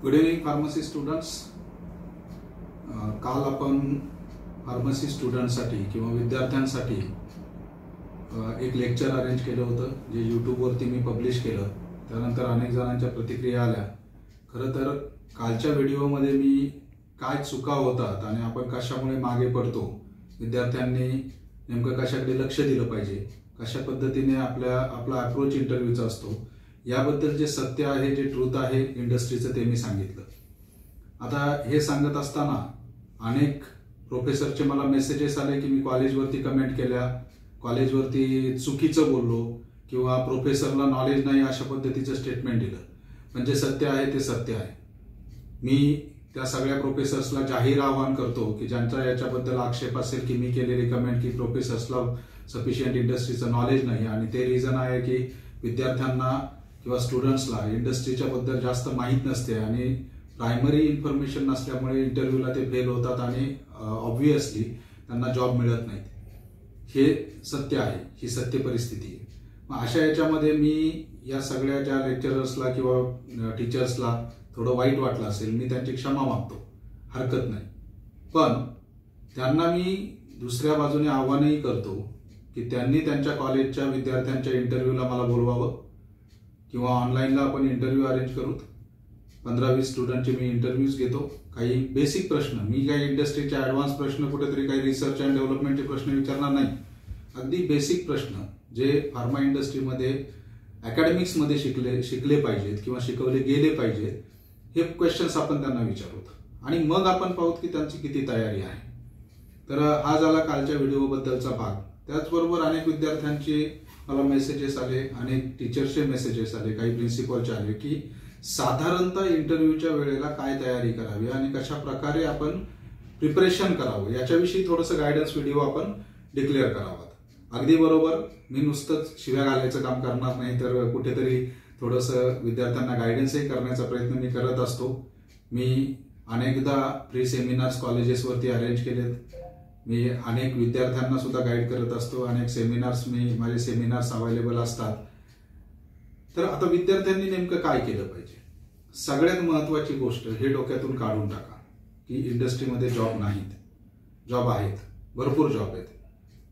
Good evening pharmacy students. काल आपण pharmacy स्टुडंटसाठी किंवा विद्यार्थ्यांसाठी एक लेक्चर अरेंज केलं होतं, जे यूट्यूबवरती मी पब्लिश केलं. त्यानंतर अनेक जणांच्या प्रतिक्रिया आल्या. खरं तर कालच्या व्हिडिओमध्ये मी काय चुका होतात आणि आपण कशामुळे मागे पडतो, विद्यार्थ्यांनी नेमकं कशाकडे लक्ष दिलं पाहिजे, कशा पद्धतीने आपला अप्रोच इंटरव्ह्यूचा असतो, याबद्दल जे सत्य आहे, जे ट्रूथ आहे इंडस्ट्रीचं, ते मी सांगितलं. आता हे सांगत असताना अनेक प्रोफेसरचे मला मेसेजेस आले की मी कॉलेजवरती कमेंट केल्या, कॉलेजवरती चुकीचं बोललो किंवा प्रोफेसरला नॉलेज नाही अशा पद्धतीचं स्टेटमेंट दिलं. पण जे सत्य आहे ते सत्य आहे. मी त्या सगळ्या प्रोफेसर्सला जाहीर आवाहन करतो की ज्यांचा याच्याबद्दल आक्षेप असेल की मी केलेली कमेंट की प्रोफेसर्सला सफिशियंट इंडस्ट्रीचं नॉलेज नाही आणि ते रिझन आहे की विद्यार्थ्यांना किंवा स्टुडंट्सला इंडस्ट्रीच्या बद्दल जास्त माहीत नसते आणि प्रायमरी इन्फॉर्मेशन नसल्यामुळे इंटरव्ह्यूला ते फेल होतात आणि ऑब्व्हियसली त्यांना जॉब मिळत नाहीत. हे सत्य आहे, ही सत्य परिस्थिती आहे. मग अशा याच्यामध्ये मी या सगळ्या ज्या लेक्चरर्सला किंवा टीचर्सला थोडं वाईट वाटलं असेल, मी त्यांची क्षमा मागतो, हरकत नाही. पण त्यांना मी दुसऱ्या बाजूने आव्हानही करतो की त्यांनी त्यांच्या कॉलेजच्या विद्यार्थ्यांच्या इंटरव्ह्यूला मला बोलवावं किंवा ऑनलाईनला आपण इंटरव्ह्यू अरेंज करूत. 15-20 स्टुडंटचे मी इंटरव्ह्यूज घेतो. काही बेसिक प्रश्न, मी काही इंडस्ट्रीचे ॲडव्हान्स प्रश्न, कुठेतरी काही रिसर्च अँड डेव्हलपमेंटचे प्रश्न विचारणार नाही. अगदी बेसिक प्रश्न जे फार्मा इंडस्ट्रीमध्ये अकॅडमिक्समध्ये शिकले पाहिजेत किंवा शिकवले गेले पाहिजेत, हे क्वेश्चन्स आपण त्यांना विचारूत आणि मग आपण पाहूत की त्यांची किती तयारी आहे. तर हा झाला कालच्या व्हिडिओबद्दलचा भाग. त्याचबरोबर अनेक विद्यार्थ्यांचे मला मेसेजेस आले, अनेक टीचर्सचे मेसेजेस आले, काही प्रिन्सिपलचे आले की साधारणतः इंटरव्ह्यूच्या वेळेला काय तयारी करावी आणि कशा प्रकारे आपण प्रिपरेशन करावं याच्याविषयी थोडंसं गायडन्स व्हिडिओ आपण डिक्लेअर करावा. अगदी बरोबर. मी नुसतंच शिव्या घालायचं काम करणार नाही, तर कुठेतरी थोडंसं विद्यार्थ्यांना गायडन्सही करण्याचा प्रयत्न मी करत असतो. मी अनेकदा फ्री सेमिनार्स कॉलेजेसवरती अरेंज केलेत. मी अनेक विद्यार्थ्यांना सुद्धा गाईड करत असतो. अनेक सेमिनार्स, माझे सेमिनार्स अवेलेबल असतात. तर आता विद्यार्थ्यांनी नेमकं काय केलं पाहिजे? सगळ्यात महत्वाची गोष्ट हे डोक्यातून काढून टाका की इंडस्ट्रीमध्ये जॉब नाहीत. जॉब आहेत, भरपूर जॉब आहेत.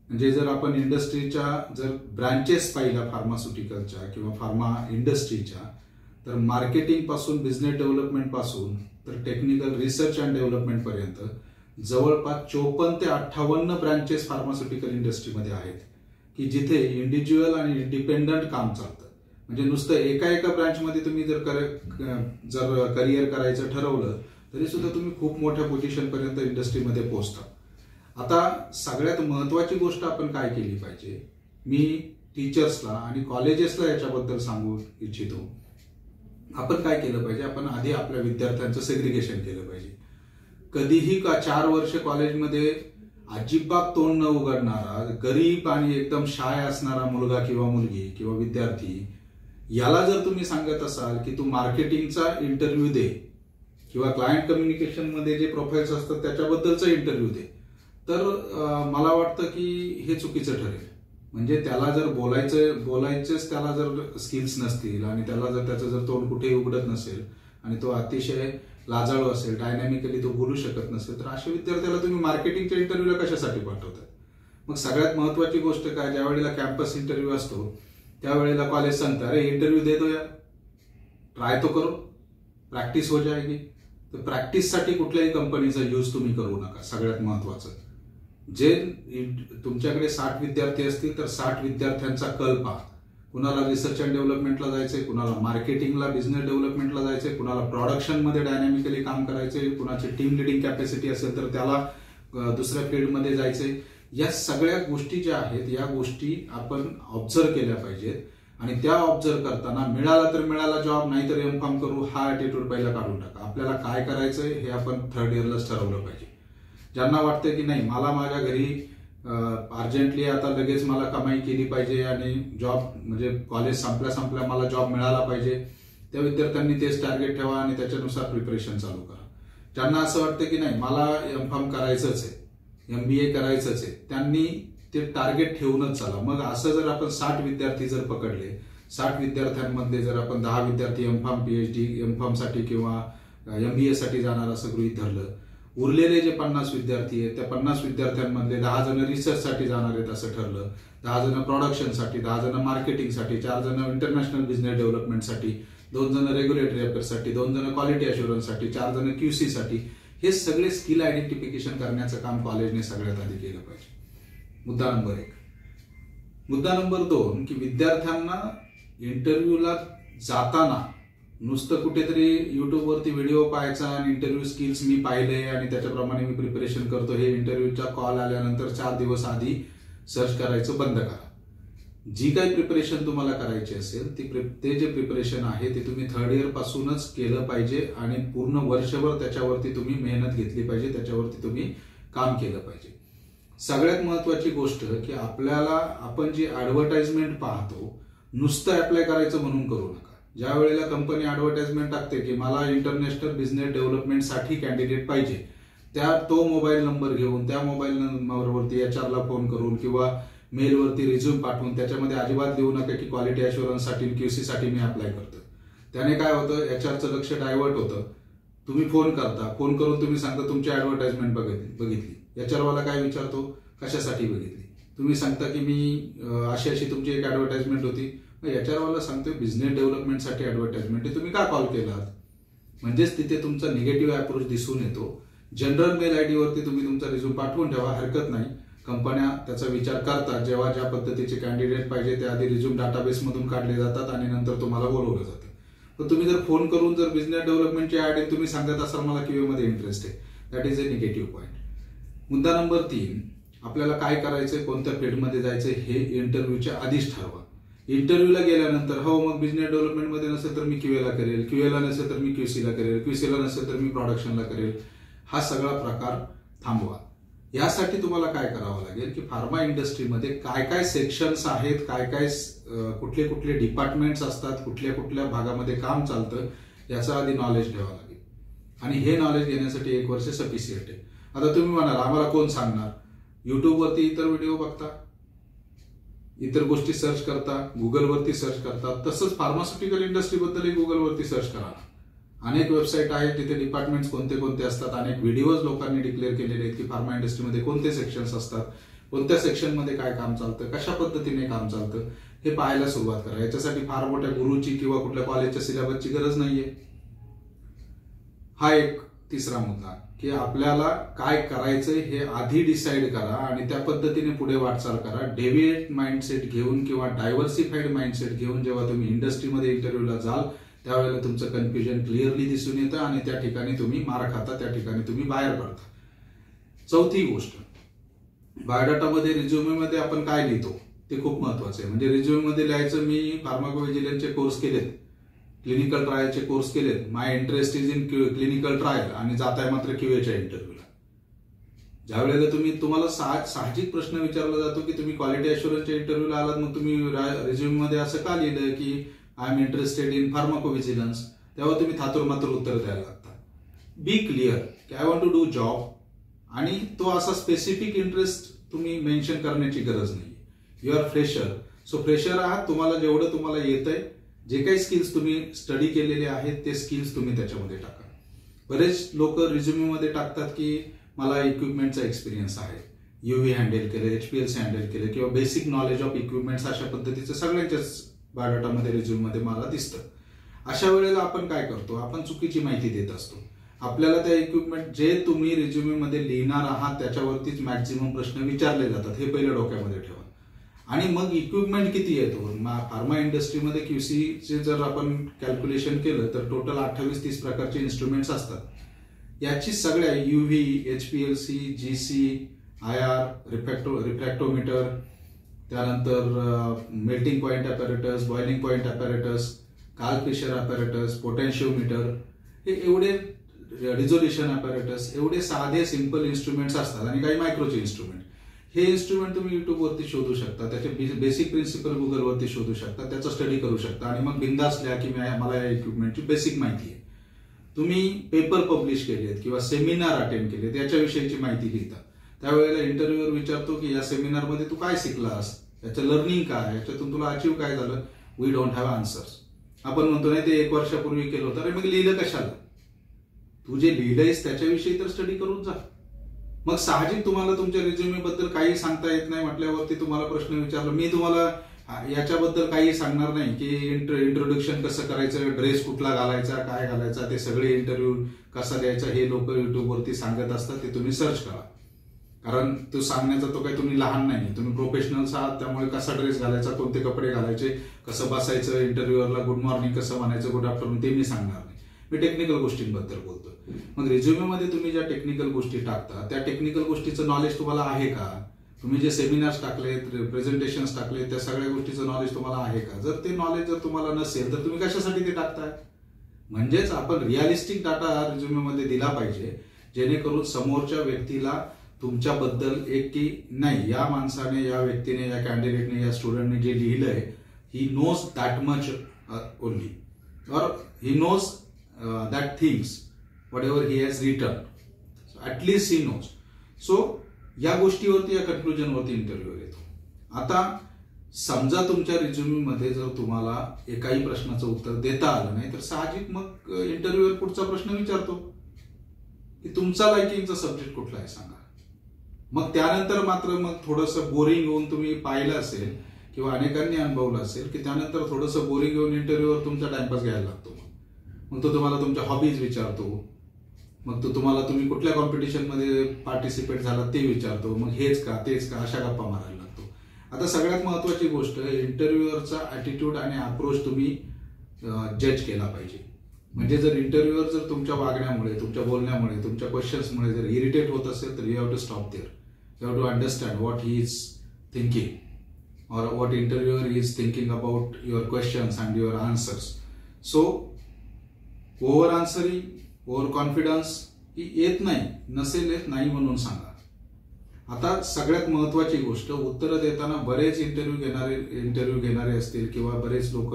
म्हणजे जर आपण इंडस्ट्रीच्या जर ब्रँचेस पाहिल्या फार्मास्युटिकलच्या किंवा फार्मा इंडस्ट्रीच्या, तर मार्केटिंग पासून, बिझनेस डेव्हलपमेंट पासून तर टेक्निकल रिसर्च अँड डेव्हलपमेंट पर्यंत जवळपास 54 ते 58 ब्रँचेस फार्मास्युटिकल इंडस्ट्रीमध्ये आहेत की जिथे इंडिव्हिज्युअल आणि इंडिपेंडंट काम चालतं. म्हणजे नुसतं एका ब्रँचमध्ये तुम्ही जर करिअर करायचं ठरवलं तरी सुद्धा तुम्ही खूप मोठ्या पोझिशनपर्यंत इंडस्ट्रीमध्ये पोहोचता. आता सगळ्यात महत्वाची गोष्ट आपण काय केली पाहिजे, मी टीचर्सला आणि कॉलेजेसला याच्याबद्दल सांगू इच्छितो. आपण काय केलं पाहिजे, आपण आधी आपल्या विद्यार्थ्यांचं सेग्रिगेशन केलं पाहिजे. कधीही 4 वर्ष कॉलेजमध्ये अजिबात तोंड न उघडणारा, गरीब आणि एकदम शाय असणारा मुलगा किंवा मुलगी किंवा विद्यार्थी, याला जर तुम्ही सांगत असाल की तू मार्केटिंगचा इंटरव्ह्यू दे किंवा क्लायंट कम्युनिकेशन मध्ये जे प्रोफाईल्स असतात त्याच्याबद्दलचा इंटरव्ह्यू दे, तर मला वाटतं की हे चुकीचं ठरेल. म्हणजे त्याला जर बोलायचेच त्याला जर स्किल्स नसतील आणि त्याचं जर तोंड कुठेही उघडत नसेल आणि तो अतिशय लाजाळू असेल, डायनॅमिकली तो बोलू शकत नसेल, तर अशा विद्यार्थ्याला तुम्ही मार्केटिंगच्या इंटरव्ह्यूला कशासाठी पाठवतात? मग सगळ्यात महत्वाची गोष्ट काय, ज्या वेळेला कॅम्पस इंटरव्ह्यू असतो त्यावेळेला कॉलेज सांगतं, अरे इंटरव्ह्यू दे दो यार, ट्राय तो करो, प्रॅक्टिस हो जाएगी. तर प्रॅक्टिससाठी कुठल्याही कंपनीचा यूज तुम्ही करू नका. सगळ्यात महत्वाचं, जे तुमच्याकडे 60 विद्यार्थी असतील तर 60 विद्यार्थ्यांचा कल पहा. कुणाला रिसर्च अँड डेव्हलपमेंटला जायचंय, कुणाला मार्केटिंगला, बिझनेस डेव्हलपमेंटला जायचंय, कुणाला प्रोडक्शनमध्ये डायनॅमिकली काम करायचंय, कुणाची टीम लिडिंग कॅपॅसिटी असेल तर त्याला दुसऱ्या फील्डमध्ये जायचंय. या सगळ्या गोष्टी ज्या आहेत या गोष्टी आपण ऑब्झर्व केल्या पाहिजेत आणि त्या ऑब्झर्व करताना मिळाला तर मिळाला जॉब, नाही तर एम.फार्म करू हा ॲटिट्यूड पहिला काढून टाका. आपल्याला काय करायचंय हे आपण 3rd इयरलाच ठरवलं पाहिजे. ज्यांना वाटतंय की नाही मला माझ्या घरी अर्जंटली आता लगेच मला कमाई केली पाहिजे आणि जॉब म्हणजे कॉलेज संपल्या मला जॉब मिळाला पाहिजे, त्या विद्यार्थ्यांनी तेच टार्गेट ठेवा आणि त्याच्यानुसार प्रिपरेशन चालू करा. ज्यांना असं वाटतं की नाही मला एम.फार्म करायचंच आहे, MBA करायचंच आहे, त्यांनी ते टार्गेट ठेवूनच चाला. मग असं जर आपण 60 विद्यार्थी जर पकडले, 60 विद्यार्थ्यांमध्ये जर आपण 10 विद्यार्थी एम.फार्म PhD एम.फार्म साठी किंवा MBA साठी जाणार असं गृहीत धरलं. उरलेले जे 50 विद्यार्थी आहेत त्या 50 विद्यार्थ्यांमधले 10 जण रिसर्चसाठी जाणार आहेत असं ठरलं. 10 जण प्रोडक्शनसाठी, 10 जण मार्केटिंगसाठी, 4 जण इंटरनॅशनल बिझनेस डेव्हलपमेंटसाठी, 2 जण रेग्युलेटरी अफेअर्ससाठी, 2 जण क्वालिटी अश्युरन्ससाठी, 4 जण QC साठी. हे सगळे स्किल आयडेंटिफिकेशन करण्याचं काम कॉलेजने सगळ्यात आधी केलं पाहिजे. मुद्दा नंबर 1. मुद्दा नंबर 2 की विद्यार्थ्यांना इंटरव्ह्यूला जाताना नुसतं कुठेतरी युट्यूबवरती व्हिडिओ पाहायचा आणि इंटरव्ह्यू स्किल्स मी पाहिले आणि त्याच्याप्रमाणे मी प्रिपरेशन करतो हे इंटरव्ह्यूचा कॉल आल्यानंतर 4 दिवस आधी सर्च करायचं बंद करा. जी काही प्रिपरेशन तुम्हाला करायची असेल ते जे प्रिपरेशन आहे ते तुम्ही 3rd इयर पासूनच केलं पाहिजे आणि पूर्ण वर्षभर त्याच्यावरती तुम्ही मेहनत घेतली पाहिजे, त्याच्यावरती तुम्ही काम केलं पाहिजे. सगळ्यात महत्वाची गोष्ट की आपल्याला आपण जी ऍडव्हर्टाइजमेंट पाहतो नुसतं अप्लाय करायचं म्हणून करू नका. ज्या वेळेला कंपनी ऍडव्हर्टाइजमेंट टाकते की मला इंटरनॅशनल बिझनेस डेव्हलपमेंटसाठी कॅन्डिडेट पाहिजे, तो मोबाईल नंबर घेऊन त्या मोबाईल नंबरवरती HR ला फोन करून किंवा मेलवरती रिझ्यूम पाठवून त्याच्यामध्ये अजिबात लिहू नका की क्वालिटी अश्युरन्ससाठी QC साठी मी अप्लाय करतो. त्याने काय होतं, HRचं लक्ष डायव्हर्ट होतं. तुम्ही फोन करून तुम्ही सांगता तुमची ऍडव्हर्टाइजमेंट बघितली. HR वाला काय विचारतो, कशासाठी बघितली. तुम्ही सांगता की मी अशी तुमची एक ऍडव्हर्टाइजमेंट होती. HR वाला सांगतोय बिझनेस डेव्हलपमेंटसाठी ऍडव्हर्टाइजमेंट तुम्ही का कॉल केलात. म्हणजेच तिथे तुमचा निगेटिव्ह अप्रोच दिसून येतो. जनरल मेल ID वरती तुम्ही तुमचा रिझ्यूम पाठवून ठेवा, हरकत नाही. कंपन्या त्याचा विचार करतात. जेव्हा ज्या पद्धतीचे कॅन्डिडेट पाहिजे ते आधी रिझ्यूम डाटाबेस मधून काढले जातात आणि नंतर तुम्हाला बोलवलं जातं. पण तुम्ही जर फोन करून जर बिझनेस डेव्हलपमेंटची ऍड तुम्ही सांगत असाल मला QA मध्ये इंटरेस्ट आहे, that is a negative point. मुद्दा नंबर 3, आपल्याला काय करायचंय, कोणत्या फील्डमध्ये जायचंय हे इंटरव्ह्यूच्या आधीच ठरवा. इंटरव्ह्यूला गेल्यानंतर मग बिझनेस डेव्हलपमेंटमध्ये नसेल तर मी QA ला करेल, QA ला नसेल तर मी QC ला करेल, QC ला नसेल तर मी प्रोडक्शनला करेल. हा सगळा प्रकार थांबवा. यासाठी तुम्हाला काय करावं लागेल की फार्मा इंडस्ट्रीमध्ये काय काय सेक्शन्स आहेत, काय काय कुठले कुठले डिपार्टमेंट्स असतात, कुठल्या कुठल्या भागामध्ये काम चालतं याचं आधी नॉलेज घ्यावं लागेल. आणि हे नॉलेज घेण्यासाठी 1 वर्ष सफिशियंट आहे. आता तुम्ही म्हणाल आम्हाला कोण सांगणार, युट्यूबवरती इतर व्हिडिओ बघता, इतर गोष्टी सर्च करता, गुगलवरती सर्च करता. तसंच फार्मास्युटिकल इंडस्ट्रीबद्दलही गुगलवरती सर्च करा. अनेक वेबसाईट आहेत जिथे डिपार्टमेंट्स कोणते कोणते असतात. अनेक व्हिडिओज लोकांनी डिक्लेअर केलेले आहेत की फार्मा इंडस्ट्रीमध्ये कोणते सेक्शन्स असतात, कोणत्या सेक्शनमध्ये काय काम चालतं, कशा पद्धतीने काम चालतं हे पाहायला सुरुवात करा. याच्यासाठी फार मोठ्या गुरुची किंवा कुठल्या कॉलेजच्या सिलेबसची गरज नाहीये. हा एक तिसरा मुद्दा की आपल्याला काय करायचंय हे आधी डिसाईड करा आणि त्या पद्धतीने पुढे वाटचाल करा. डेव्हिएट माइंडसेट घेऊन किंवा डायव्हर्सिफाईड माइंडसेट घेऊन जेव्हा तुम्ही इंडस्ट्रीमध्ये इंटरव्ह्यूला जाल त्यावेळेला तुमचं कन्फ्युजन क्लिअरली दिसून येतं आणि त्या ठिकाणी तुम्ही मार खाता, त्या ठिकाणी तुम्ही बाहेर पडता. चौथी गोष्ट, बायोडाटामध्ये रिझ्युमेमध्ये आपण काय लिहितो ते खूप महत्वाचं आहे. म्हणजे रिझ्युमेमध्ये लिहायचं मी फार्माकोव्हिजिलन्सचे कोर्स केलेत, क्लिनिकल ट्रायलचे कोर्स केलेत, my interest is in clinical trial आणि जाताय मात्र QAच्या इंटरव्ह्यूला. ज्या वेळेला तुम्हाला साहजिक प्रश्न विचारला जातो की तुम्ही क्वालिटी अश्युरन्सच्या इंटरव्ह्यूला आलात, मग तुम्ही रिझ्युमेमध्ये असं का लिहिलं की I am interested in pharmacovigilance, तेव्हा तुम्ही थातुरमातुर उत्तर द्यायला लागता. बी क्लिअर की I want to do job, आणि तो असा स्पेसिफिक इंटरेस्ट तुम्ही मेन्शन करण्याची गरज नाही. You are fresher, so fresher आहात, तुम्हाला जेवढं तुम्हाला येतंय, जे काही स्किल्स तुम्ही स्टडी केलेले आहेत ते स्किल्स तुम्ही त्याच्यामध्ये टाका. बरेच लोक रिझ्युमेमध्ये टाकतात की मला इक्विपमेंटचा एक्सपिरियन्स आहे, UV हँडल केले, HPLC हँडल केले किंवा बेसिक नॉलेज ऑफ इक्विपमेंट्स, अशा पद्धतीचं सगळ्यांच्याच बायोडाटामध्ये रिझ्यूममध्ये मला दिसतं. अशा वेळेला आपण काय करतो, आपण चुकीची माहिती देत असतो. आपल्याला त्या इक्विपमेंट जे तुम्ही रिझ्युमेमध्ये लिहिणार आहात त्याच्यावरतीच मॅक्झिमम प्रश्न विचारले जातात, हे पहिलं डोक्यामध्ये ठेवा. आणि मग इक्विपमेंट किती येतो, फार्मा इंडस्ट्रीमध्ये QCचे जर आपण कॅल्क्युलेशन केलं तर टोटल 28-30 प्रकारचे इन्स्ट्रुमेंट्स असतात. याची सगळ्या UV, HPLC, GC, IR, refractometer, त्यानंतर melting point apparatus, boiling point apparatus, Karl Fischer apparatus, potentiometer, हे एवढे रिझोल्युशन अपॅरेटस, एवढे साधे सिंपल इन्स्ट्रुमेंट्स असतात. आणि काही मायक्रोचे इन्स्ट्रुमेंट. हे इन्स्ट्रुमेंट तुम्ही युट्यूबवरती शोधू शकता, त्याचे बेसिक प्रिन्सिपल गुगलवरती शोधू शकता, त्याचा स्टडी करू शकता आणि मग बिंदास लिहा की मला या इक्विपमेंटची बेसिक माहिती आहे. तुम्ही पेपर पब्लिश केलेत किंवा सेमिनार अटेंड केले त्याच्याविषयीची माहिती लिहिता. त्यावेळेला इंटरव्ह्यूअर विचारतो की या सेमिनारमध्ये तू काय शिकलास, याचं लर्निंग काय, याच्यातून तुला अचीव्ह काय झालं. We don't have answers. आपण म्हणतो नाही ते 1 वर्षापूर्वी केलं होतं, अरे मग लिहिलं कशाला. तू जे लिहिलंयस त्याच्याविषयी तर स्टडी करून जा. मग साहजिक तुम्हाला तुमच्या रिझ्युमे बद्दल काही सांगता येत नाही म्हटल्यावरती तुम्हाला प्रश्न विचारला, मी तुम्हाला याच्याबद्दल काही सांगणार नाही की इंट्रोडक्शन कसं करायचं, ड्रेस कुठला घालायचा, काय घालायचा, ते सगळे इंटरव्ह्यू कसा द्यायचा हे लोक युट्यूबवरती सांगत असतात, ते तुम्ही सर्च करा. कारण तो सांगण्याचा तो काही तुम्ही लहान नाही, तुम्ही प्रोफेशनल्स आहात, त्यामुळे कसा ड्रेस घालायचा, कोणते कपडे घालायचे, कसं बसायचं इंटरव्ह्यूअरला, गुड मॉर्निंग कसं म्हणायचं, गुड आफ्टरनून, ते मी सांगणार नाही. मी टेक्निकल गोष्टींबद्दल बोलतो. मग रिझ्युमेमध्ये तुम्ही ज्या टेक्निकल गोष्टी टाकता त्या टेक्निकल गोष्टीचं नॉलेज तुम्हाला आहे का? तुम्ही जे सेमिनार्स टाकलेत, प्रेझेंटेशन्स टाकलेत, त्या सगळ्या गोष्टीचं नॉलेज तुम्हाला आहे का? जर ते नॉलेज जर तुम्हाला नसेल तर तुम्ही कशासाठी ते टाकताय? म्हणजेच आपण रिअलिस्टिक डाटा रिझ्युमेमध्ये दिला पाहिजे, जेणेकरून समोरच्या व्यक्तीला तुमच्याबद्दल एक की नाही, या माणसाने, या व्यक्तीने, या कॅन्डिडेटने, या स्टुडंटने जे लिहिलंय, he knows that much only, और he knows that things whatever he has written, at least he knows. So या गोष्टीवरती, या कन्क्लुजनवरती इंटरव्ह्यू येतो. आता समजा तुमच्या रिझ्युमीमध्ये जर तुम्हाला एकाही प्रश्नाचं उत्तर देता आलं नाही तर साहजिक मग इंटरव्ह्यूअर पुढचा प्रश्न विचारतो की तुमचा लायकिंगचा सब्जेक्ट कुठला आहे सांगा. मग त्यानंतर मात्र मग थोडंसं बोरिंग होऊन तुम्ही पाहिलं असेल किंवा अनेकांनी अनुभवलं असेल की त्यानंतर थोडंसं बोरिंग होऊन इंटरव्ह्यूवर तुमचा टाइमपास घ्यायला लागतो. मग तो तुम्हाला तुमच्या हॉबीज विचारतो, मग तो तुम्हाला तुम्ही कुठल्या कॉम्पिटिशनमध्ये पार्टिसिपेट झाला ते विचारतो, मग हेच का तेच का अशा गप्पा मारायला लागतो. आता सगळ्यात महत्वाची गोष्ट, इंटरव्ह्यूअरचा ॲटिट्यूड आणि अप्रोच तुम्ही जज केला पाहिजे. म्हणजे जर इंटरव्ह्यूअर जर तुमच्या वागण्यामुळे, तुमच्या बोलण्यामुळे, तुमच्या क्वेश्चन्समुळे जर इरिटेट होत असेल तर you have to stop there. You have to understand what he is thinking और what interviewer is thinking about your questions and your answers. So over answering, overconfidence ही येत नाही, नसेल येत नाही म्हणून सांगा. आता सगळ्यात महत्वाची गोष्ट, उत्तरं देताना बरेच इंटरव्ह्यू घेणारे असतील किंवा बरेच लोक,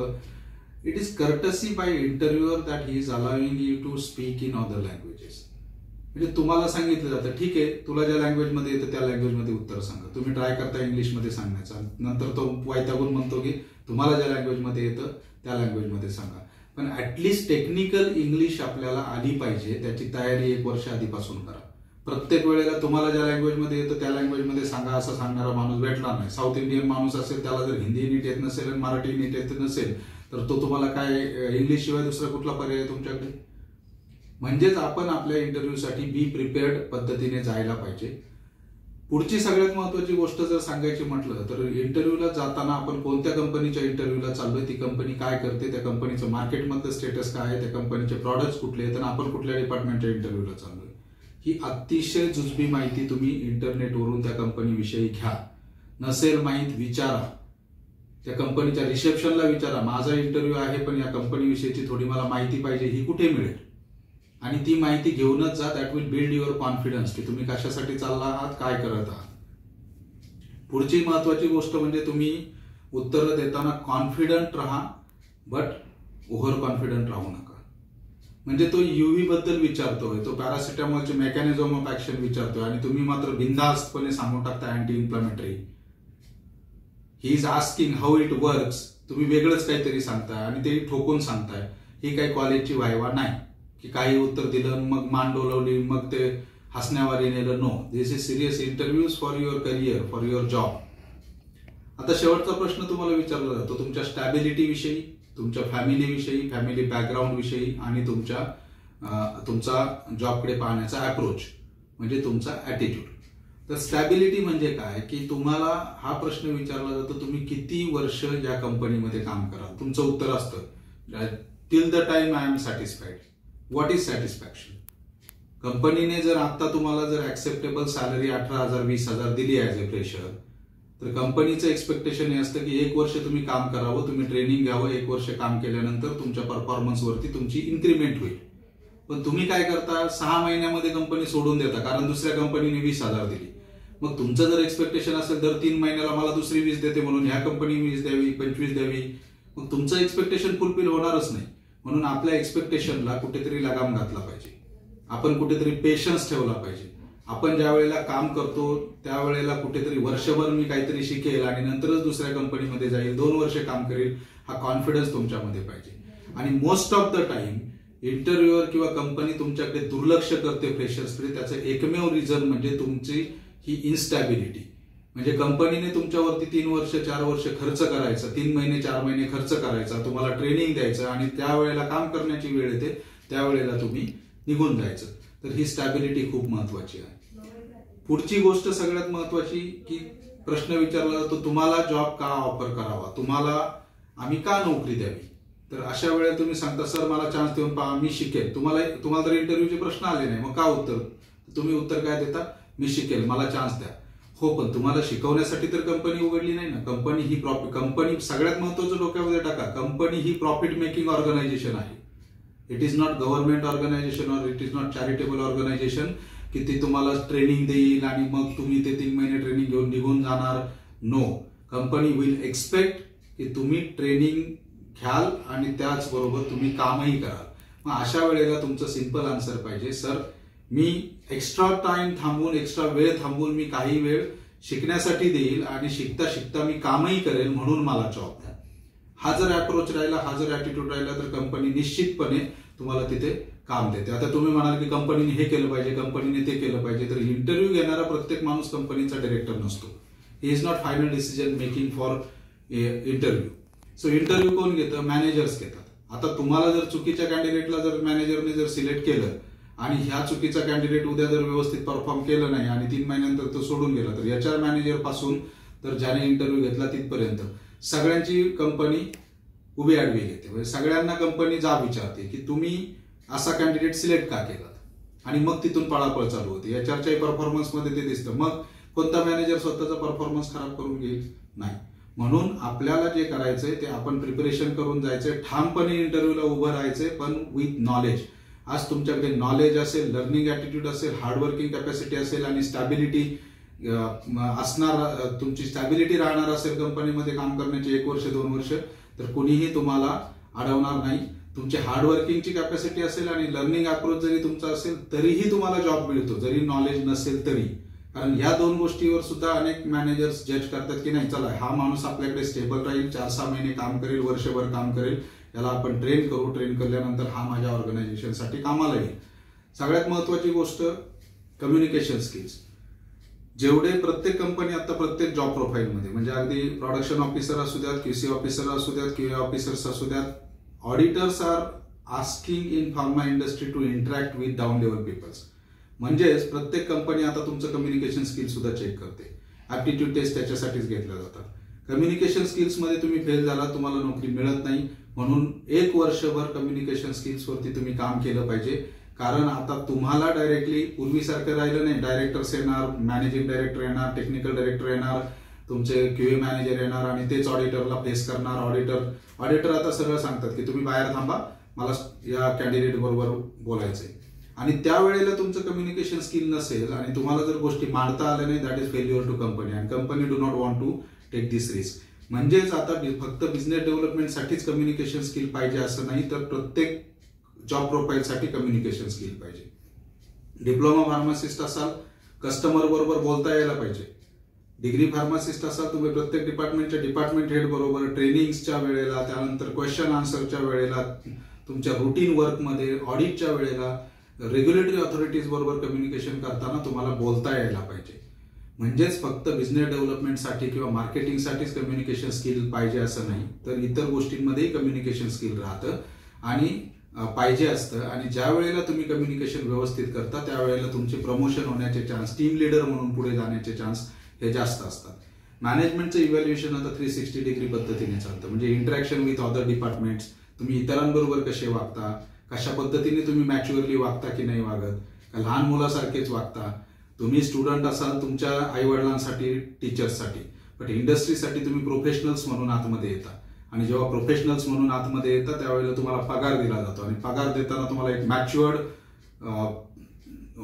it is courtesy by interviewer that he is allowing you to speak in other languages. म्हणजे तुम्हाला सांगितलं जातं ठीक आहे, तुला ज्या लँग्वेजमध्ये येतं त्या लँग्वेजमध्ये उत्तर सांगा. तुम्ही ट्राय करता इंग्लिशमध्ये सांगण्याचा, नंतर तो वैतागून म्हणतो की तुम्हाला ज्या लँग्वेजमध्ये येतं त्या लँग्वेजमध्ये सांगा. पण ऍटलिस्ट टेक्निकल इंग्लिश आपल्याला आली पाहिजे, त्याची तयारी 1 वर्ष आधीपासून करा. प्रत्येक वेळेला तुम्हाला ज्या लँग्वेजमध्ये येतं त्या लँग्वेजमध्ये सांगा असं सांगणारा माणूस भेटणार नाही. साऊथ इंडियन माणूस असेल, त्याला जर हिंदी नीट येत नसेल आणि मराठी नीट येत नसेल तर तो तुम्हाला काय इंग्लिश शिवाय दुसरा कुठला पर्याय तुमच्याकडे? म्हणजेच आपण आपल्या इंटरव्ह्यूसाठी बी प्रिपेअर्ड पद्धतीने जायला पाहिजे. पुढची सगळ्यात महत्वाची गोष्ट जर सांगायची म्हटलं तर इंटरव्ह्यूला जाताना आपण कोणत्या कंपनीच्या इंटरव्ह्यूला चाललोय, ती कंपनी काय करते, त्या कंपनीचं मार्केटमधलं स्टेटस काय आहे, त्या कंपनीचे प्रॉडक्ट्स कुठले आहेत आणि आपण कुठल्या डिपार्टमेंटच्या इंटरव्ह्यूला चाललोय, ही अतिशय जुजबी माहिती तुम्ही इंटरनेटवरून त्या कंपनीविषयी घ्या. नसेल माहीत विचारा, त्या कंपनीच्या रिसेप्शनला विचारा, माझा इंटरव्ह्यू आहे पण या कंपनीविषयीची थोडी मला माहिती पाहिजे, ही कुठे मिळेल, आणि ती माहिती घेऊनच जा. That will build your confidence की तुम्ही कशासाठी चालला आहात, काय करत आहात. पुढची महत्वाची गोष्ट म्हणजे तुम्ही उत्तरं देताना कॉन्फिडंट राहा, बट ओव्हर कॉन्फिडंट राहू नका. म्हणजे तो युव्ही बद्दल विचारतोय, तो पॅरासिटामॉलचे मेकॅनिझम ऑफ ऍक्शन विचारतोय आणि तुम्ही मात्र बिनधास्तपणे सांगून टाकता anti inflammatory. He is asking how it works, तुम्ही वेगळंच काहीतरी सांगताय आणि ते ठोकून सांगताय. ही काही कॉलेजची वायवा नाही की काही उत्तर दिलं मग मान डोलवली मग ते हसण्यावारी नेलं. No, this is serious interviews for your career, for your job. आता शेवटचा प्रश्न तुम्हाला विचारला जातो तुमच्या स्टॅबिलिटी विषयी, तुमच्या फॅमिली विषयी, फॅमिली बॅकग्राऊंड विषयी आणि तुमचा जॉबकडे पाहण्याचा अप्रोच, म्हणजे तुमचा ऍटिट्यूड. तर स्टॅबिलिटी म्हणजे काय की तुम्हाला हा प्रश्न विचारला जातो तुम्ही किती वर्ष या कंपनीमध्ये काम कराल. तुमचं उत्तर असतं till the time I am satisfied. What is satisfaction? कंपनीने जर आता तुम्हाला जर ऍक्सेप्टेबल सॅलरी 18,000 20,000 दिली ऍज ए फ्रेशर, तर कंपनीचं एक्सपेक्टेशन हे असतं की 1 वर्ष तुम्ही काम करावं, तुम्ही ट्रेनिंग घ्यावं, 1 वर्ष काम केल्यानंतर तुमच्या परफॉर्मन्सवरती तुमची इन्क्रीमेंट होईल. पण तुम्ही काय करता, 6 महिन्यामध्ये कंपनी सोडून देता कारण दुसऱ्या कंपनीने 20,000 दिली. मग तुमचं जर एक्सपेक्टेशन असेल दर 3 महिन्याला मला दुसरी 20 देते म्हणून ह्या कंपनी 20 द्यावी, 25 द्यावी, मग तुमचं एक्सपेक्टेशन फुलफिल होणारच नाही. म्हणून आपल्या एक्सपेक्टेशनला कुठेतरी लगाम घातला पाहिजे, आपण कुठेतरी पेशन्स ठेवला पाहिजे. आपण ज्या वेळेला काम करतो त्यावेळेला कुठेतरी वर्षभर मी काहीतरी शिकेल आणि नंतरच दुसऱ्या कंपनीमध्ये जाईल, 2 वर्ष काम करेल, हा कॉन्फिडन्स तुमच्यामध्ये पाहिजे. आणि मोस्ट ऑफ द टाइम इंटरव्ह्यूअर किंवा कंपनी तुमच्याकडे दुर्लक्ष करते फ्रेशर्सकडे, त्याचं एकमेव रिझन म्हणजे तुमची ही इन्स्टॅबिलिटी. म्हणजे कंपनीने तुमच्यावरती 3 वर्ष 4 वर्ष खर्च करायचा, 3 महिने 4 महिने खर्च करायचा, तुम्हाला ट्रेनिंग द्यायचं आणि त्यावेळेला काम करण्याची वेळ येते त्यावेळेला तुम्ही निघून जायचं. तर ही स्टॅबिलिटी खूप महत्वाची आहे. पुढची गोष्ट सगळ्यात महत्वाची की प्रश्न विचारला जातो तुम्हाला जॉब का ऑफर करावा, तुम्हाला आम्ही का नोकरी द्यावी. तर अशा वेळेला तुम्ही सांगता सर मला चान्स देऊन पहा, मी शिकेल. तुम्हाला जर इंटरव्ह्यूचे प्रश्न आले नाही मग का उत्तर, तुम्ही उत्तर काय देता, मी शिकेल, मला चान्स द्या. हो, पण तुम्हाला शिकवण्यासाठी तर कंपनी उघडली नाही ना. कंपनी सगळ्यात महत्वाचं डोक्यामध्ये टाका, कंपनी ही प्रॉफिट मेकिंग ऑर्गनायझेशन आहे. It is not government organisation और it is not charitable organisation की ती तुम्हाला ट्रेनिंग देईल आणि मग तुम्ही ते 3 महिने ट्रेनिंग घेऊन निघून जाणार. नो, कंपनी विल एक्सपेक्ट की तुम्ही ट्रेनिंग घ्याल आणि त्याचबरोबर तुम्ही कामही कराल. मग अशा वेळेला तुमचं सिंपल आन्सर पाहिजे, सर मी एक्स्ट्रा टाइम थांबून, एक्स्ट्रा वेळ थांबून मी काही वेळ शिकण्यासाठी देईल आणि शिकता शिकता मी कामही करेल म्हणून मला जॉब द्या. हा जर अप्रोच राहिला, हा जर ऍटिट्यूड राहिला तर कंपनी निश्चितपणे तुम्हाला तिथे काम देते. आता तुम्ही म्हणाल की कंपनीने हे केलं पाहिजे, कंपनीने ते केलं पाहिजे, तर इंटरव्ह्यू घेणारा प्रत्येक माणूस कंपनीचा डायरेक्टर नसतो. He is not final decision making for interview. So interview कोण घेतं, मॅनेजर्स घेतात. आता तुम्हाला जर चुकीच्या कॅन्डिडेटला जर मॅनेजरने जर सिलेक्ट केलं आणि ह्या चुकीचा कॅन्डिडेट उद्या जर व्यवस्थित परफॉर्म केलं नाही आणि 3 महिन्यानंतर तो सोडून गेला तर HR मॅनेजर पासून तर ज्याने इंटरव्ह्यू घेतला तिथपर्यंत सगळ्यांची कंपनी उभी आडवी घेते. म्हणजे सगळ्यांना कंपनी जाब विचारते की तुम्ही असा कॅन्डिडेट सिलेक्ट का केलात आणि मग तिथून पळापळ चालू होते. HRच्या परफॉर्मन्समध्ये ते दिसतं. मग कोणता मॅनेजर स्वतःचा परफॉर्मन्स खराब करून घेईल, नाही. म्हणून आपल्याला जे करायचंय ते आपण प्रिपरेशन करून जायचंय, ठामपणे इंटरव्ह्यूला उभं राहायचंय, पण विथ नॉलेज. आज तुमच्याकडे नॉलेज असेल, लर्निंग ऍटिट्यूड असेल, हार्डवर्किंग कॅपॅसिटी असेल आणि स्टॅबिलिटी असणार, तुमची स्टॅबिलिटी राहणार असेल कंपनीमध्ये काम करण्याची 1 वर्ष 2 वर्ष, तर कुणीही तुम्हाला अडवणार नाही. तुमची हार्डवर्किंगची कॅपॅसिटी असेल आणि लर्निंग अप्रोच जरी तुमचा असेल तरीही तुम्हाला जॉब मिळतो, जरी नॉलेज नसेल तरी. कारण या 2 गोष्टीवर सुद्धा अनेक मॅनेजर्स जज करतात की नाही चला हा माणूस आपल्याकडे स्टेबल राहील, 4-6 महिने काम करेल, वर्षभर काम करेल, याला आपण ट्रेन करू, ट्रेन केल्यानंतर हा माझ्या ऑर्गनायझेशनसाठी कामाला येईल. सगळ्यात महत्वाची गोष्ट कम्युनिकेशन स्किल्स. जेवढे प्रत्येक कंपनी आता प्रत्येक जॉब प्रोफाईलमध्ये म्हणजे अगदी प्रोडक्शन ऑफिसर असू द्यात, QC ऑफिसर असू द्यात, QA ऑफिसर्स असू द्यात, auditors are asking in pharma industry to interact with down level peoples. म्हणजेच प्रत्येक कंपनी आता तुमचं कम्युनिकेशन स्किल सुद्धा चेक करते. ऍप्टिट्यूड टेस्ट त्याच्यासाठीच घेतल्या जातात. कम्युनिकेशन स्किल्समध्ये तुम्ही फेल झाला तुम्हाला नोकरी मिळत नाही. म्हणून 1 वर्षभर कम्युनिकेशन स्किल्सवरती तुम्ही काम केलं पाहिजे. कारण आता तुम्हाला डायरेक्टली पूर्वीसारखं राहिलं नाही, डायरेक्टर्स येणार, मॅनेजिंग डायरेक्टर येणार, टेक्निकल डायरेक्टर येणार, तुमचे QA मॅनेजर येणार आणि तेच ऑडिटरला फेस करणार. ऑडिटर आता सगळं सांगतात की तुम्ही बाहेर थांबा, मला या कॅन्डिडेट बरोबर बोलायचंय. आणि त्यावेळेला तुमचं कम्युनिकेशन स्किल नसेल आणि तुम्हाला जर गोष्टी मांडता आल्या नाही, that is failure to company and company do not want to take this risk. म्हणजेच आता फक्त बिझनेस डेव्हलपमेंटसाठीच कम्युनिकेशन स्किल पाहिजे असं नाही, तर प्रत्येक जॉब प्रोफाईलसाठी कम्युनिकेशन स्किल पाहिजे. डिप्लोमा फार्मासिस्ट असाल, कस्टमर बरोबर बोलता यायला पाहिजे. डिग्री फार्मासिस्ट असाल, तुम्ही प्रत्येक डिपार्टमेंटच्या डिपार्टमेंट हेड बरोबर ट्रेनिंग्सच्या वेळेला, त्यानंतर क्वेश्चन आन्सरच्या वेळेला, तुमच्या रुटीन वर्कमध्ये, ऑडिटच्या वेळेला, रेग्युलेटरी ऑथॉरिटीज बरोबर कम्युनिकेशन करताना तुम्हाला बोलता यायला पाहिजे. म्हणजेच फक्त बिझनेस डेव्हलपमेंटसाठी किंवा मार्केटिंगसाठीच कम्युनिकेशन स्किल पाहिजे असं नाही, तर इतर गोष्टींमध्येही कम्युनिकेशन स्किल राहतं आणि पाहिजे असतं. आणि ज्या वेळेला तुम्ही कम्युनिकेशन व्यवस्थित करता त्यावेळेला तुमचे प्रमोशन होण्याचे चान्स, टीम लीडर म्हणून पुढे जाण्याचे चान्स हे जास्त असतात. मॅनेजमेंटचं इव्हॅल्युएशन आता 360 डिग्री पद्धतीने चालतं. म्हणजे इंटरॅक्शन विथ अदर डिपार्टमेंट्स, तुम्ही इतरांबरोबर कसे वागता, कशा पद्धतीने तुम्ही मॅच्युअरली वागता की नाही वागत, का लहान मुलासारखेच वागता. तुम्ही स्टुडंट असाल तुमच्या आई वडिलांसाठी, टीचर्ससाठी, पण इंडस्ट्रीसाठी तुम्ही प्रोफेशनल्स म्हणून आतमध्ये येता. आणि जेव्हा प्रोफेशनल्स म्हणून आतमध्ये येतात त्यावेळेला तुम्हाला पगार दिला जातो आणि पगार देताना तुम्हाला एक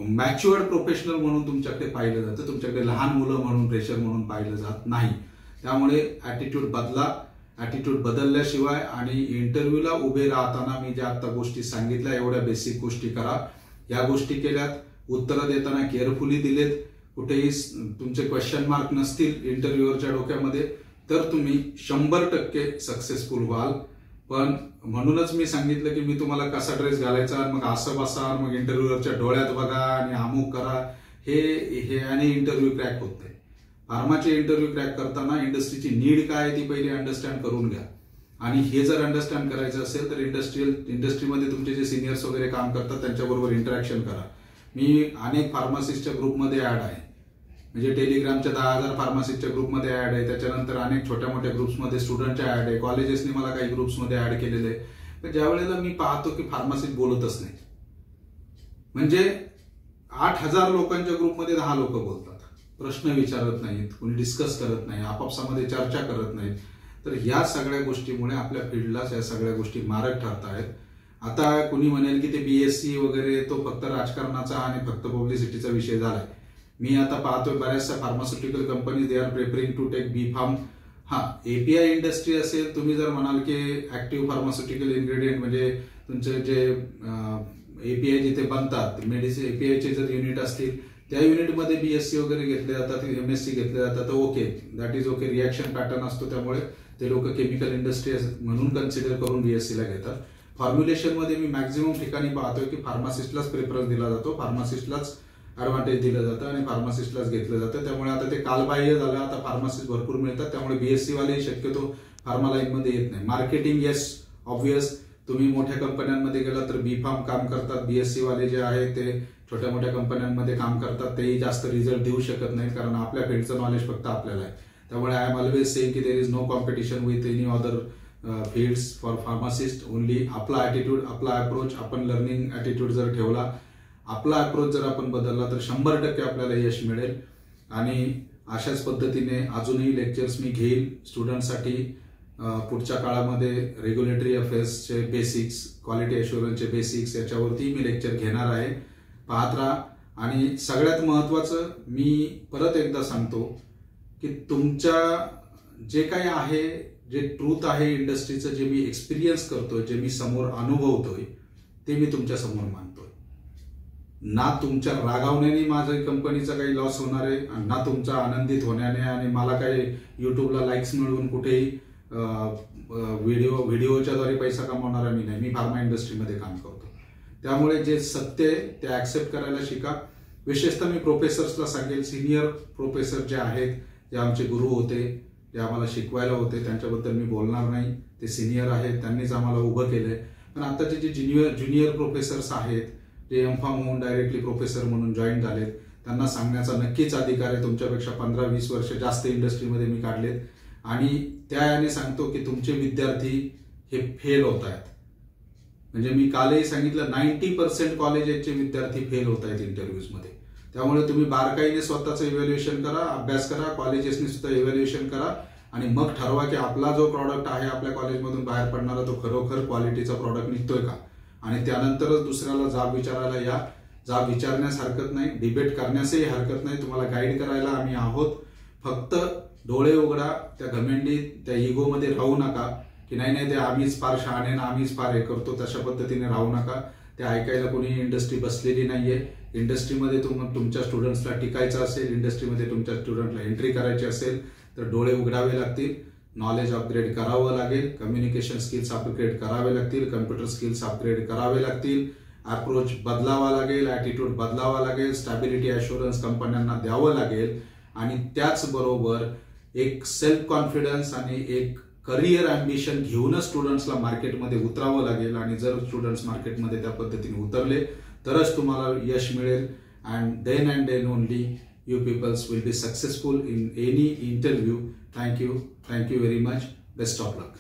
मॅच्युअर्ड प्रोफेशनल म्हणून तुमच्याकडे पाहिलं जातं. तुमच्याकडे लहान मुलं म्हणून, प्रेशर म्हणून पाहिलं जात नाही. त्यामुळे ऍटिट्यूड बदला. ऍटिट्यूड बदलल्याशिवाय आणि इंटरव्ह्यूला उभे राहताना मी ज्या आता गोष्टी सांगितल्या एवढ्या बेसिक गोष्टी करा. या गोष्टी केल्यात, उत्तरं देताना केअरफुली दिलेत, कुठेही तुमचे क्वेश्चन मार्क नसतील इंटरव्ह्यूअरच्या डोक्यामध्ये, तर तुम्ही 100% सक्सेसफुल व्हाल. पण म्हणूनच मी सांगितलं की मी तुम्हाला कसा ड्रेस घालायचा, मग असं बसा, मग इंटरव्ह्यूवरच्या डोळ्यात बघा आणि अमुक करा, हे आणि इंटरव्ह्यू क्रॅक होत नाही. फार्माचे इंटरव्ह्यू क्रॅक करताना इंडस्ट्रीची नीड काय ती पहिले अंडरस्टँड करून घ्या. आणि हे जर अंडरस्टँड करायचं असेल तर इंडस्ट्रीमध्ये तुमचे जे सिनियर्स वगैरे काम करतात त्यांच्याबरोबर इंटरॅक्शन करा. मी अनेक फार्मासिस्टच्या ग्रुपमध्ये ऍड आहे, म्हणजे टेलिग्रामच्या 10,000 फार्मासिस्टच्या ग्रुपमध्ये ऍड आहे. त्याच्यानंतर अनेक छोट्या मोठ्या ग्रुप्समध्ये स्टुडंटच्या ऍड आहे. कॉलेजेसनी मला काही ग्रुप्समध्ये ऍड केलेले आहे. तर ज्या वेळेला मी पाहतो की फार्मासिस्ट बोलतच नाही, म्हणजे 8,000 लोकांच्या ग्रुपमध्ये 10 लोक बोलतात, प्रश्न विचारत नाहीत, कोणी डिस्कस करत नाही, आपापसामध्ये चर्चा करत नाहीत. तर या सगळ्या गोष्टीमुळे आपल्या फील्डलाच या सगळ्या गोष्टी मारक ठरत आहेत. आता कुणी म्हणेल की ते BSc वगैरे तो फक्त राजकारणाचा आणि फक्त पब्लिसिटीचा विषय झालाय. मी आता पाहतोय बऱ्याचशा pharmaceutical companies they are preparing to take B.Pharm. API industry असेल, तुम्ही जर म्हणाल की ऍक्टिव्ह फार्मास्युटिकल इन्ग्रेडियंट म्हणजे तुमचे जे API जिथे बनतात, मेडिसिन APIचे जर युनिट असतील त्या युनिटमध्ये BSc वगैरे घेतले जातात, MSc घेतले जातात, तर okay, that is okay. Reaction pattern असतो त्यामुळे ते लोक केमिकल इंडस्ट्री म्हणून कन्सिडर करून BSc ला घेतात. फॉर्म्युलेशन मध्ये मी मॅक्झिमम ठिकाणी पाहतोय की फार्मासिस्टलाच प्रेफरन्स दिला जातो, फार्मासिस्टलाच ऍडव्हान्टेज दिलं जातं आणि फार्मासिस्टलाच घेतलं जातं. त्यामुळे आता ते कालबाह्य झालं. आता फार्मासिस्ट भरपूर मिळतात, त्यामुळे BSc वाले शक्यतो फार्मा लाईनमध्ये येत नाही. मार्केटिंग येस ऑब्व्हियस, तुम्ही मोठ्या कंपन्यांमध्ये गेला तर B.Pharm काम करतात. BSc वाले जे आहे ते छोट्या मोठ्या कंपन्यांमध्ये काम करतात, तेही जास्त रिझल्ट देऊ शकत नाही कारण आपल्या फील्डचं नॉलेज फक्त आपल्याला आहे. त्यामुळे आय एम ऑलवेज सेइंग की there is no competition with any other fields for pharmacist. Only आपला ॲटिट्यूड, आपला अप्रोच, आपण लर्निंग ॲटिट्यूड जर ठेवला, आपला अप्रोच जर आपण बदलला तर 100% आपल्याला यश मिळेल. आणि अशाच पद्धतीने अजूनही लेक्चर्स मी घेईल स्टुडंटसाठी. पुढच्या काळामध्ये रेग्युलेटरी अफेअर्सचे बेसिक्स, क्वालिटी अश्युरन्सचे बेसिक्स याच्यावरती मी लेक्चर घेणार आहे. पाहत राहा. आणि सगळ्यात महत्वाचं मी परत एकदा सांगतो की तुमच्या जे काही आहे, जे ट्रूथ आहे इंडस्ट्रीचं, जे मी एक्सपिरियन्स करतोय, जे मी समोर अनुभवतोय, ते मी तुमच्या समोर मांडतोय. ना तुमच्या रागावण्याने माझ्या कंपनीचा काही लॉस होणार आहे, ना तुमचा आनंदित होण्याने आणि मला काही युट्यूबला लाईक्स मिळवून कुठेही व्हिडिओच्याद्वारे पैसा कमावणारा मी नाही. मी फार्मा इंडस्ट्रीमध्ये काम करतो. त्यामुळे जे सत्य आहे ते ऍक्सेप्ट करायला शिका. विशेषतः मी प्रोफेसर्सला सांगेल, सिनियर प्रोफेसर जे आहेत, जे आमचे गुरु होते, जे आम्हाला शिकवायला होते, त्यांच्याबद्दल मी बोलणार नाही. ते सिनियर आहेत, त्यांनीच आम्हाला उभं केलंय. पण आताचे जे ज्युनियर प्रोफेसर्स आहेत, जे M.Pharm होऊन डायरेक्टली प्रोफेसर म्हणून जॉईन झालेत, त्यांना सांगण्याचा नक्कीच अधिकार आहे. तुमच्यापेक्षा 15-20 वर्ष जास्त इंडस्ट्रीमध्ये मी काढलेत आणि त्या याने सांगतो की तुमचे विद्यार्थी हे फेल होत आहेत. म्हणजे मी कालही सांगितलं 90% कॉलेजचे विद्यार्थी फेल होत आहेत इंटरव्ह्यूजमध्ये. त्यामुळे तुम्ही बारकाईने स्वतःचं इव्हॅल्युएशन करा, अभ्यास करा, कॉलेजेसनी सुद्धा इव्हॅल्युएशन करा आणि मग ठरवा की आपला जो प्रॉडक्ट आहे आपल्या कॉलेजमधून बाहेर पडणारा तो खरोखर क्वालिटीचा प्रॉडक्ट निघतोय का. आणि त्यानंतरच दुसऱ्याला जाब विचारायला या. जाब विचारण्यास हरकत नाही, डिबेट करण्यासही हरकत नाही. तुम्हाला गाईड करायला आम्ही आहोत. फक्त डोळे उघडा, त्या घमेंडी, त्या इगोमध्ये राहू नका की नाही ते आम्हीच फार शहाणे ना, आम्हीच फार हे करतो, तशा पद्धतीने राहू नका. ते ऐकायला कोणी इंडस्ट्री बसलेली नाहीये. इंडस्ट्रीमध्ये तुमच्या स्टुडंट्सला टिकायचं असेल, इंडस्ट्रीमध्ये तुमच्या स्टुडंटला एंट्री करायची असेल तर डोळे उघडावे लागतील, नॉलेज अपग्रेड करावं लागेल, कम्युनिकेशन स्किल्स अपग्रेड करावे लागतील, कम्प्युटर स्किल्स अपग्रेड करावे लागतील, अप्रोच बदलावा लागेल, ॲटिट्यूड बदलावा लागेल, स्टॅबिलिटी अश्युरन्स कंपन्यांना द्यावं लागेल आणि त्याचबरोबर एक सेल्फ कॉन्फिडन्स आणि एक करिअर अँबिशन घेऊनच स्टुडंट्सला मार्केटमध्ये उतरावं लागेल. आणि जर स्टुडंट्स मार्केटमध्ये त्या पद्धतीने उतरले तरच तुम्हाला यश मिळेल. And then only you peoples will be successful in any interview. Thank you very much. Best of luck.